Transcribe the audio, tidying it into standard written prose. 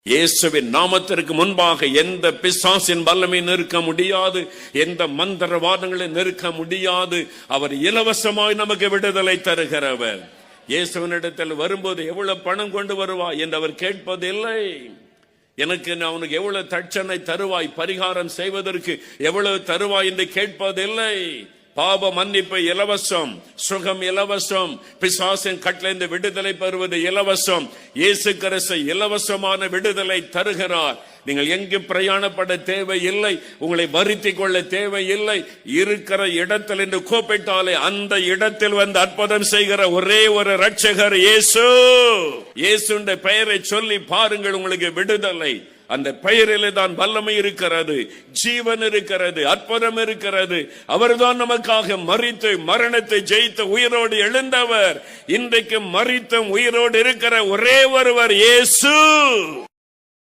இயேசுவின் நாமத்திற்கு முன்பாக எந்த பிசாசின் வல்லமை நிற்க முடியாது, எந்த மந்திரவாதங்களை நிற்க முடியாது. அவர் இலவசமாய் நமக்கு விடுதலை தருகிறவர். இயேசுவினிடத்தில் வரும்போது எவ்வளவு பணம் கொண்டு வருவாய் என்று அவர் கேட்பதில்லை. எனக்கு அவனுக்கு எவ்வளவு தட்சணை தருவாய், பரிகாரம் செய்வதற்கு எவ்வளவு தருவாய் என்று கேட்பதில்லை. பாப மன்னிப்பு இலவசம், சுகம் இலவசம், பிசாசின் கட்டளைந்து விடுதலை பெறுவது இலவசம். இயேசு கிறிஸ்து இலவசமான விடுதலை தருகிறார். நீங்கள் எங்கு பிரயாணப்பட தேவையில்லை, உங்களை வருத்திக் கொள்ள தேவையில்லை. இருக்கிற இடத்தில் என்று கூப்பிட்டாலே அந்த இடத்தில் வந்து அற்புதம் செய்கிற ஒரே ஒரு ரட்சகர் இயேசு. இயேசுடைய பெயரை சொல்லி பாருங்கள், உங்களுக்கு விடுதலை. அந்த பெயரிலே தான் வல்லமை இருக்கிறது, ஜீவன் இருக்கிறது, அற்புதம் இருக்கிறது. அவர்தான் நமக்காக மரித்து மரணத்தை ஜெயித்து உயிரோடு எழுந்தவர். இன்றைக்கு மரித்தும் உயிரோடு இருக்கிற ஒரே ஒருவர் இயேசு.